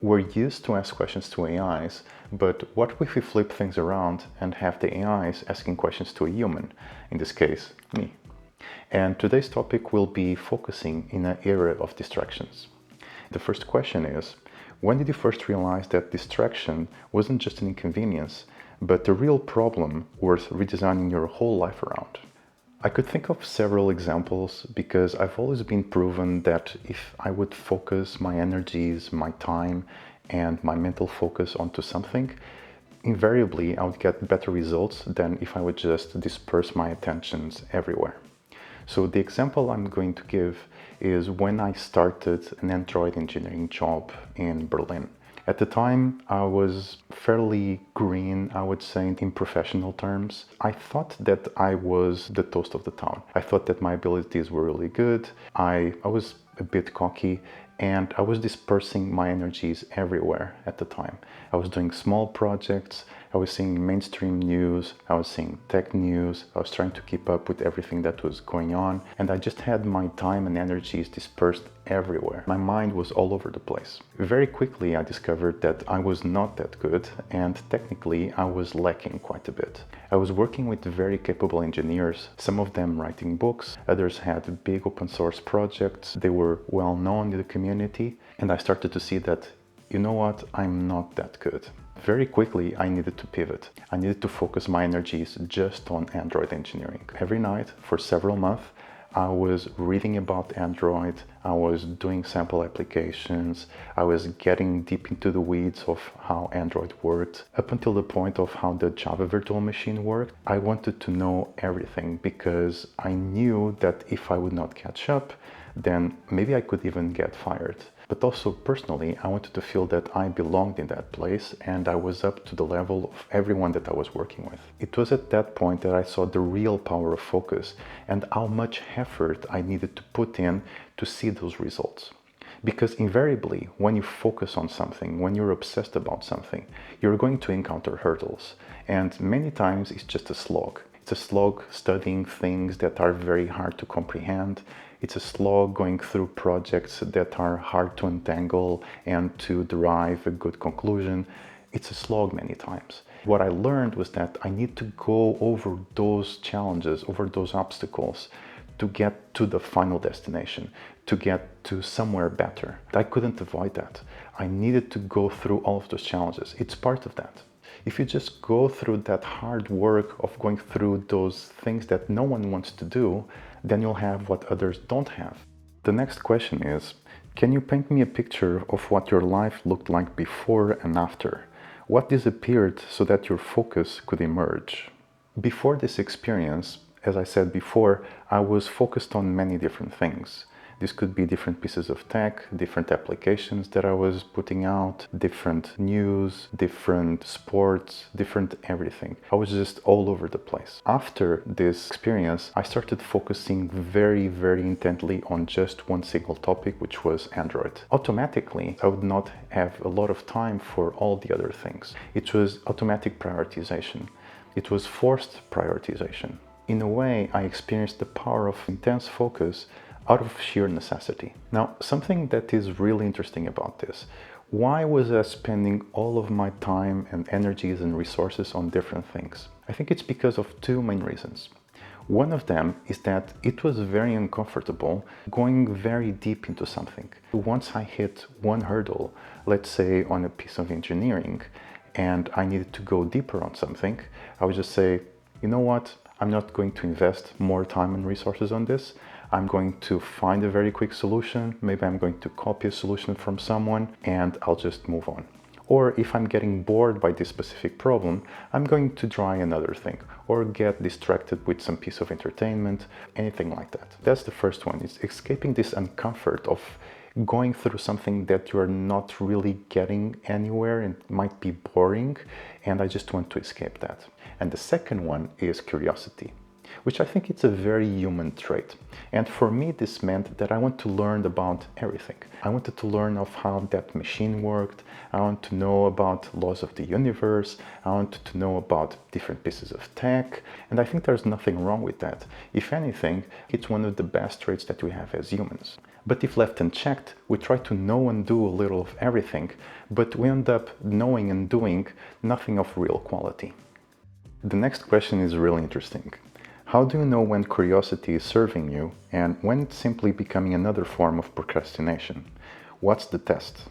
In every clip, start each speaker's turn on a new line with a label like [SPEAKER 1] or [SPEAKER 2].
[SPEAKER 1] We're used to ask questions to AIs, but what if we flip things around and have the AIs asking questions to a human, in this case, me? And today's topic will be focusing in an era of distractions. The first question is, when did you first realize that distraction wasn't just an inconvenience, but a real problem worth redesigning your whole life around? I could think of several examples because I've always been proven that if I would focus my energies, my time, and my mental focus onto something, invariably I would get better results than if I would just disperse my attentions everywhere. So the example I'm going to give is when I started an Android engineering job in Berlin. At the time, I was fairly green, I would say, in professional terms. I thought that I was the toast of the town. I thought that my abilities were really good. I was a bit cocky, and I was dispersing my energies everywhere at the time. I was doing small projects, I was seeing mainstream news, I was seeing tech news, I was trying to keep up with everything that was going on, and I just had my time and energies dispersed everywhere. My mind was all over the place. Very quickly I discovered that I was not that good, and technically I was lacking quite a bit. I was working with very capable engineers, some of them writing books, others had big open source projects, they were well known in the community, and I started to see that, you know what, I'm not that good. Very quickly, I needed to pivot. I needed to focus my energies just on Android engineering. Every night for several months, I was reading about Android, I was doing sample applications, I was getting deep into the weeds of how Android worked, up until the point of how the Java virtual machine worked. I wanted to know everything because I knew that if I would not catch up, then maybe I could even get fired. But also personally, I wanted to feel that I belonged in that place and I was up to the level of everyone that I was working with. It was at that point that I saw the real power of focus and how much effort I needed to put in to see those results. Because invariably, when you focus on something, when you're obsessed about something, you're going to encounter hurdles. And many times it's just a slog. It's a slog studying things that are very hard to comprehend. It's a slog going through projects that are hard to untangle and to derive a good conclusion. It's a slog many times. What I learned was that I need to go over those challenges, over those obstacles to get to the final destination, to get to somewhere better. I couldn't avoid that. I needed to go through all of those challenges. It's part of that. If you just go through that hard work of going through those things that no one wants to do, then you'll have what others don't have. The next question is, can you paint me a picture of what your life looked like before and after? What disappeared so that your focus could emerge? Before this experience, as I said before, I was focused on many different things. This could be different pieces of tech, different applications that I was putting out, different news, different sports, different everything. I was just all over the place. After this experience, I started focusing very, very intently on just one single topic, which was Android. Automatically, I would not have a lot of time for all the other things. It was automatic prioritization. It was forced prioritization. In a way, I experienced the power of intense focus out of sheer necessity. Now, something that is really interesting about this, why was I spending all of my time and energies and resources on different things? I think it's because of two main reasons. One of them is that it was very uncomfortable going very deep into something. Once I hit one hurdle, let's say on a piece of engineering, and I needed to go deeper on something, I would just say, you know what? I'm not going to invest more time and resources on this. I'm going to find a very quick solution. Maybe I'm going to copy a solution from someone and I'll just move on. Or if I'm getting bored by this specific problem, I'm going to try another thing or get distracted with some piece of entertainment, anything like that. That's the first one. It's escaping this uncomfort of going through something that you're not really getting anywhere and might be boring, and I just want to escape that. And the second one is curiosity. which I think it's a very human trait. And for me, this meant that I want to learn about everything. I wanted to learn of how that machine worked. I want to know about laws of the universe. I wanted to know about different pieces of tech. And I think there's nothing wrong with that. If anything, it's one of the best traits that we have as humans. But if left unchecked, we try to know and do a little of everything, but we end up knowing and doing nothing of real quality. The next question is really interesting. How do you know when curiosity is serving you and when it's simply becoming another form of procrastination? What's the test?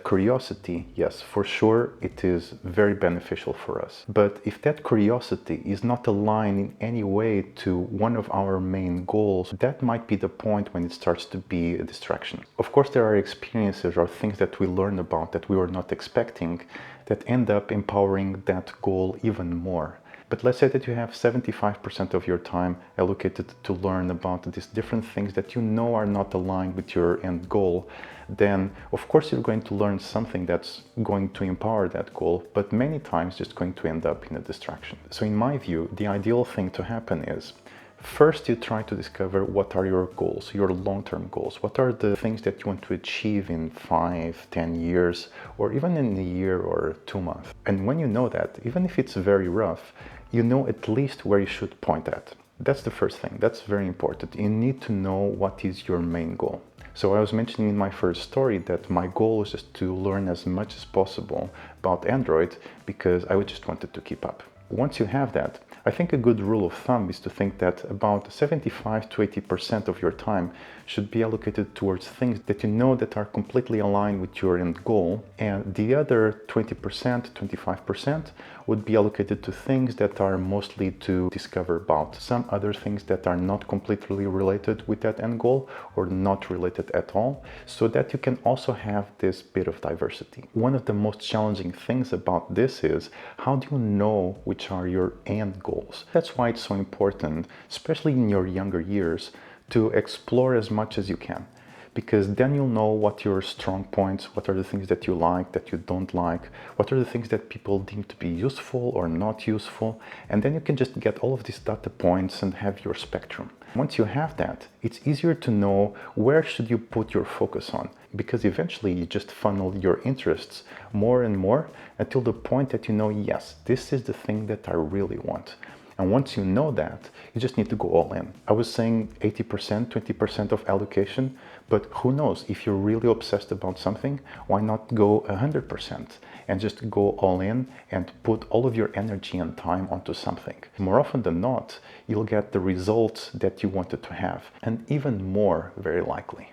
[SPEAKER 1] Curiosity, yes, for sure, it is very beneficial for us. But if that curiosity is not aligned in any way to one of our main goals, that might be the point when it starts to be a distraction. Of course, there are experiences or things that we learn about that we were not expecting that end up empowering that goal even more. But let's say that you have 75% of your time allocated to learn about these different things that you know are not aligned with your end goal. Then of course you're going to learn something that's going to empower that goal, but many times just going to end up in a distraction. So in my view, the ideal thing to happen is first you try to discover what are your goals, your long-term goals. What are the things that you want to achieve in 5, 10 years, or even in a year or 2 months. And when you know that, even if it's very rough, you know at least where you should point at. That's the first thing. That's very important. You need to know what is your main goal. So I was mentioning in my first story that my goal was just to learn as much as possible about Android because I just wanted to keep up. Once you have that, I think a good rule of thumb is to think that about 75 to 80% of your time should be allocated towards things that you know that are completely aligned with your end goal, and the other 20%, 25% would be allocated to things that are mostly to discover about some other things that are not completely related with that end goal or not related at all, so that you can also have this bit of diversity. One of the most challenging things about this is how do you know which are your end goals? That's why it's so important, especially in your younger years, to explore as much as you can, because then you'll know what your strong points, what are the things that you like, that you don't like, what are the things that people deem to be useful or not useful, and then you can just get all of these data points and have your spectrum. Once you have that, it's easier to know where should you put your focus on, because eventually you just funnel your interests more and more until the point that you know, yes, this is the thing that I really want. And once you know that, you just need to go all in. I was saying 80%, 20% of allocation, but who knows, if you're really obsessed about something, why not go 100% and just go all in and put all of your energy and time onto something. More often than not, you'll get the results that you wanted to have, and even more, very likely.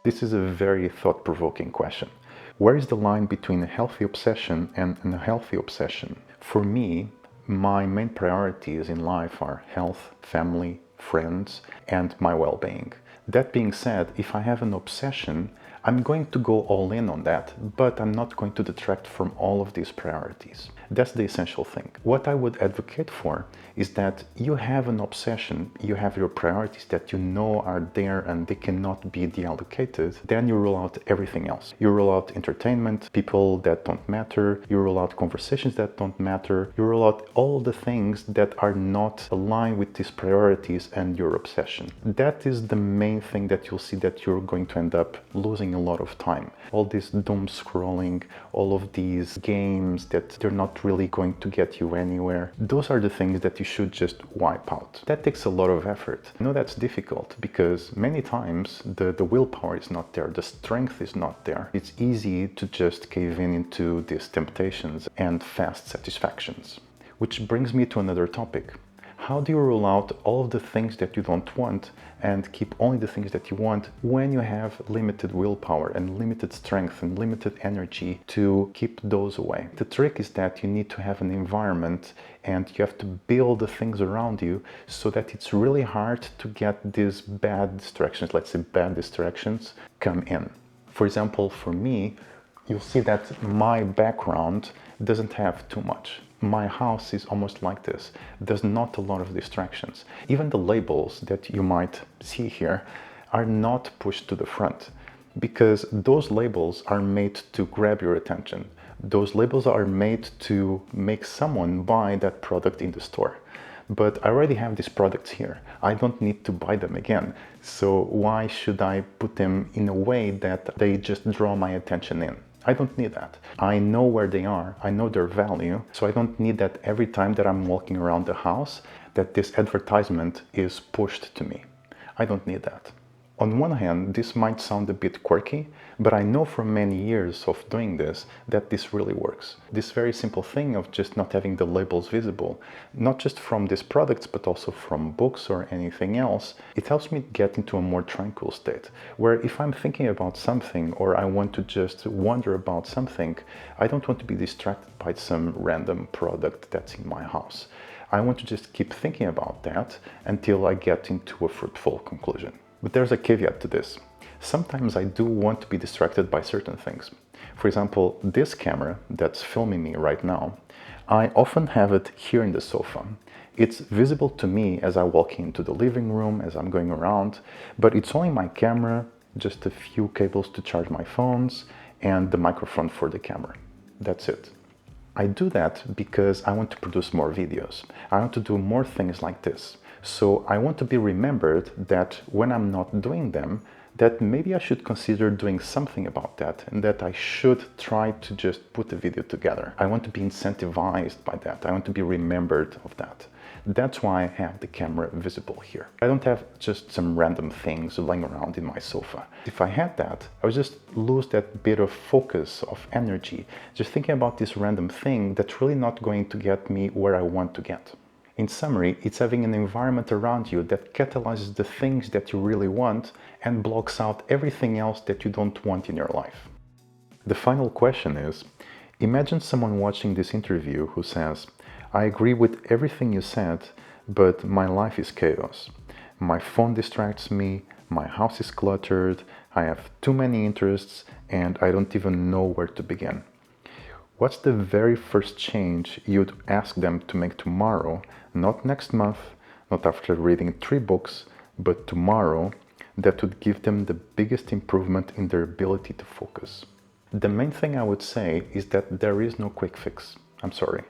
[SPEAKER 1] This is a very thought-provoking question. Where is the line between a healthy obsession and an unhealthy obsession? For me, my main priorities in life are health, family, friends, and my well-being. That being said, if I have an obsession, I'm going to go all in on that, but I'm not going to detract from all of these priorities. That's the essential thing. What I would advocate for is that you have an obsession, you have your priorities that you know are there and they cannot be deallocated, then you rule out everything else. You rule out entertainment, people that don't matter, you rule out conversations that don't matter, you rule out all the things that are not aligned with these priorities and your obsession. That is the main thing that you'll see that you're going to end up losing a lot of time. All this doom scrolling, all of these games that they're not really going to get you anywhere. Those are the things that you should just wipe out. That takes a lot of effort. I know that's difficult because many times the willpower is not there, the strength is not there. It's easy to just cave in into these temptations and fast satisfactions. Which brings me to another topic. How do you rule out all of the things that you don't want and keep only the things that you want when you have limited willpower and limited strength and limited energy to keep those away? The trick is that you need to have an environment and you have to build the things around you so that it's really hard to get these bad distractions, let's say bad distractions, come in. For example, for me, you'll see that my background doesn't have too much. My house is almost like this. There's not a lot of distractions. Even the labels that you might see here are not pushed to the front because those labels are made to grab your attention. Those labels are made to make someone buy that product in the store. but I already have these products here. I don't need to buy them again. So why should I put them in a way that they just draw my attention in? I don't need that. I know where they are, I know their value, so I don't need that every time that I'm walking around the house that this advertisement is pushed to me. I don't need that. On one hand, this might sound a bit quirky, but I know from many years of doing this that this really works. This very simple thing of just not having the labels visible, not just from these products, but also from books or anything else, it helps me get into a more tranquil state, where if I'm thinking about something or I want to just wonder about something, I don't want to be distracted by some random product that's in my house. I want to just keep thinking about that until I get into a fruitful conclusion. But there's a caveat to this. Sometimes I do want to be distracted by certain things. For example, this camera that's filming me right now, I often have it here in the sofa. It's visible to me as I walk into the living room, as I'm going around, but it's only my camera, just a few cables to charge my phones, and the microphone for the camera. That's it. I do that because I want to produce more videos. I want to do more things like this. So I want to be remembered that when I'm not doing them, that maybe I should consider doing something about that and that I should try to just put a video together. I want to be incentivized by that. I want to be remembered of that. That's why I have the camera visible here. I don't have just some random things laying around in my sofa. If I had that, I would just lose that bit of focus, of energy, just thinking about this random thing that's really not going to get me where I want to get. In summary, it's having an environment around you that catalyzes the things that you really want and blocks out everything else that you don't want in your life. The final question is, imagine someone watching this interview who says, I agree with everything you said, but my life is chaos. My phone distracts me, my house is cluttered, I have too many interests, and I don't even know where to begin. What's the very first change you'd ask them to make tomorrow, not next month, not after reading 3 books, but tomorrow, that would give them the biggest improvement in their ability to focus? The main thing I would say is that there is no quick fix. I'm sorry,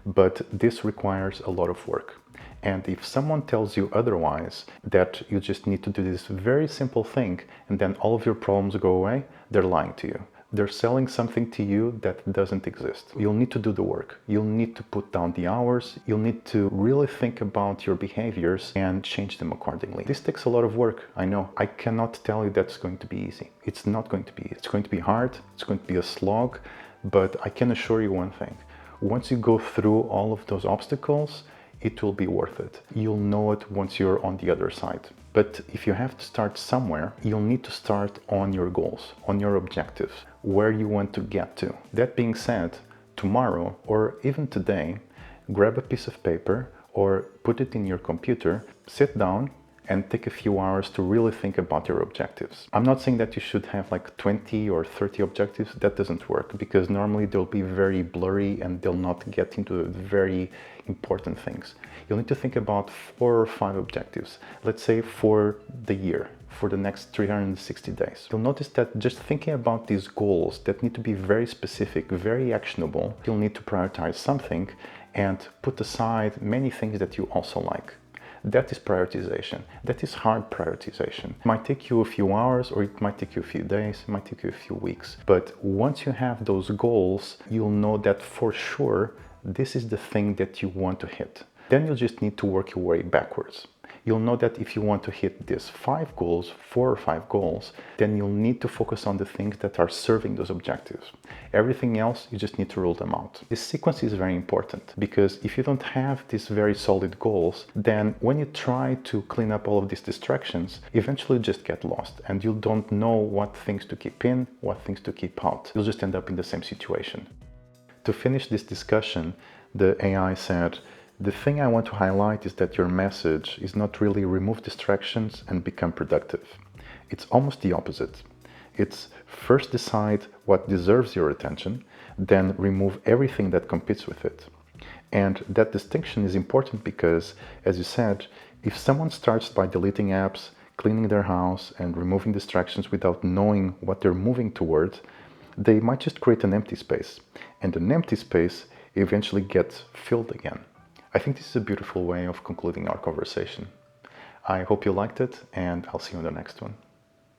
[SPEAKER 1] but this requires a lot of work. And if someone tells you otherwise, that you just need to do this very simple thing and then all of your problems go away, they're lying to you. They're selling something to you that doesn't exist. You'll need to do the work. You'll need to put down the hours. You'll need to really think about your behaviors and change them accordingly. This takes a lot of work, I know. I cannot tell you that's going to be easy. It's not going to be. It's going to be hard. It's going to be a slog. But I can assure you one thing. Once you go through all of those obstacles, it will be worth it. You'll know it once you're on the other side. But if you have to start somewhere, you'll need to start on your goals, on your objectives, where you want to get to. That being said, tomorrow or even today, grab a piece of paper or put it in your computer, sit down and take a few hours to really think about your objectives. I'm not saying that you should have like 20 or 30 objectives. That doesn't work because normally they'll be very blurry and they'll not get into very important things. You'll need to think about 4 or 5 objectives, let's say for the year, for the next 360 days. You'll notice that just thinking about these goals that need to be very specific, very actionable, you'll need to prioritize something and put aside many things that you also like. That is prioritization. That is hard prioritization. It might take you a few hours or it might take you a few days, it might take you a few weeks. But once you have those goals, you'll know that for sure, this is the thing that you want to hit. Then you'll just need to work your way backwards. You'll know that if you want to hit these 5 goals, 4 or 5 goals, then you'll need to focus on the things that are serving those objectives. Everything else, you just need to rule them out. This sequence is very important because if you don't have these very solid goals, then when you try to clean up all of these distractions, eventually you just get lost and you don't know what things to keep in, what things to keep out. You'll just end up in the same situation. To finish this discussion, the AI said, the thing I want to highlight is that your message is not really remove distractions and become productive. It's almost the opposite. It's first decide what deserves your attention, then remove everything that competes with it. And that distinction is important because, as you said, if someone starts by deleting apps, cleaning their house, and removing distractions without knowing what they're moving toward, they might just create an empty space. And an empty space eventually gets filled again. I think this is a beautiful way of concluding our conversation. I hope you liked it, and I'll see you in the next one.